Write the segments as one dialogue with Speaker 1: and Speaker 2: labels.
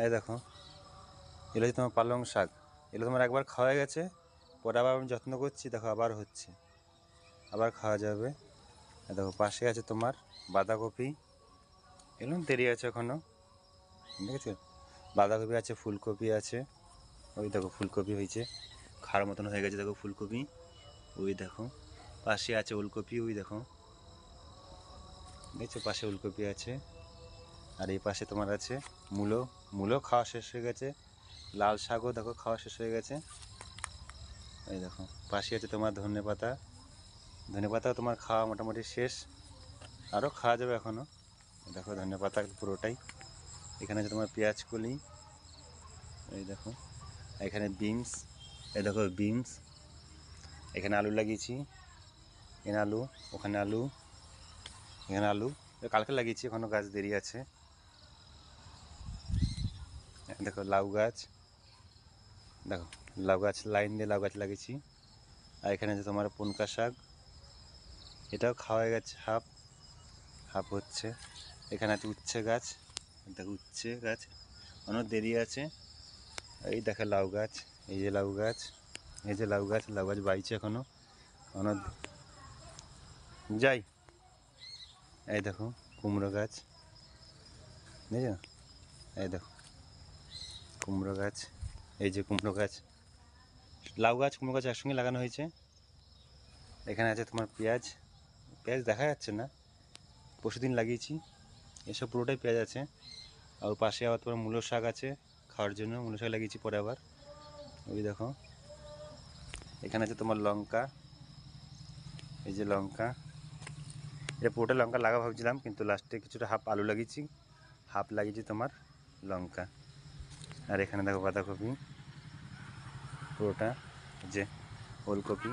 Speaker 1: এই দেখো, এগুলো হচ্ছে তোমার পালং শাক। এগুলো তোমার একবার খাওয়া গেছে, পরে আবার আমি যত্ন করছি, দেখো আবার হচ্ছে, আবার খাওয়া যাবে। দেখো পাশে আছে তোমার বাঁধাকপি, এগুলো দেরি আছে এখনও, ঠিক আছে। বাঁধাকপি আছে, ফুলকপি আছে, ওই দেখো ফুলকপি হয়েছে, খাওয়ার মতন হয়ে গেছে দেখো ফুলকপি। ওই দেখো পাশে আছে ওলকপি, ওই দেখো দেখছো পাশে ওলকপি আছে। আর এই পাশে তোমার আছে মূলো, মূলো খাওয়া শেষ হয়ে গেছে। লাল শাকও দেখো খাওয়া শেষ হয়ে গেছে। এই দেখো পাশে আছে তোমার ধনেপাতা, ধনেপাতাও তোমার খাওয়া মোটামুটি শেষ, আরও খাওয়া যাবে এখনও। দেখো ধনেপাতা পুরোটাই। এখানে আছে তোমার পেঁয়াজ কলি, এই দেখো এখানে বিনস, এই দেখো বিনস, এখানে আলু লাগিয়েছি, এখানে আলু, ওখানে আলু, এখানে আলু, কালকে লাগিয়েছি, এখনও গাছ দেরি আছে। দেখো লাউ গাছ, দেখো লাউ গাছ লাইন দিয়ে লাউ গাছ লাগিয়েছি। আর এখানে আছে তোমার পুনকা শাক, এটাও খাওয়া গেছে, হাফ হাফ হচ্ছে। এখানে আছে উচ্ছে গাছ, দেখো উচ্ছে গাছ অনেক দেরি আছে। এই দেখো লাউ গাছ, এই যে লাউ গাছ, এই যে লাউ গাছ, লাউ গাছ বাইছে এখনও অনেক যাই। এই দেখো কুমড়ো গাছ, বুঝছো, এই দেখো কুমড়ো গাছ, এই যে কুমড়ো গাছ, লাউ গাছ কুমড়ো গাছ একসঙ্গে লাগানো হয়েছে। এখানে আছে তোমার পেঁয়াজ, পেঁয়াজ দেখা যাচ্ছে না, পরশুদিন লাগিয়েছি, এসব পুরোটাই পেঁয়াজ আছে। আর পাশে আবার তোমার মূলো শাক আছে খাওয়ার জন্য, মূলো শাক লাগিয়েছি পরে আবার, ওই দেখো। এখানে আছে তোমার লঙ্কা, এই যে লঙ্কা, এটা পুরোটা লঙ্কা লাগা ভাবছিলাম, কিন্তু লাস্টে কিছুটা হাফ আলু লাগিয়েছি, হাফ লাগিয়েছি তোমার লঙ্কা। আর এখানে দেখো বাঁধাকপি পুরোটা, যে ওলকপি,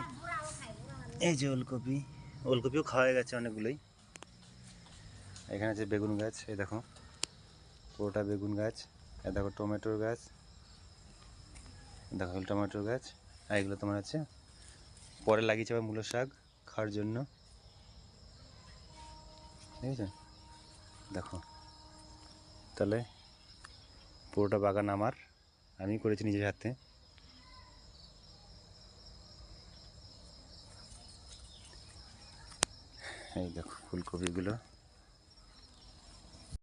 Speaker 1: এই যে ওলকপি, ওলকপিও খাওয়া গেছে অনেকগুলোই। এখানে আছে বেগুন গাছ, এই দেখো পুরোটা বেগুন গাছ। এই দেখো টমেটোর গাছ, দেখো টমেটোর গাছ। আর এগুলো তোমার আছে পরে লাগিয়েছে আবার মূলো শাক খাওয়ার জন্য, ঠিক আছে। দেখো তাহলে পুরোটা বাগান আমার, আমি করেছি নিজের হাতে। এই দেখো ফুলকপিগুলো।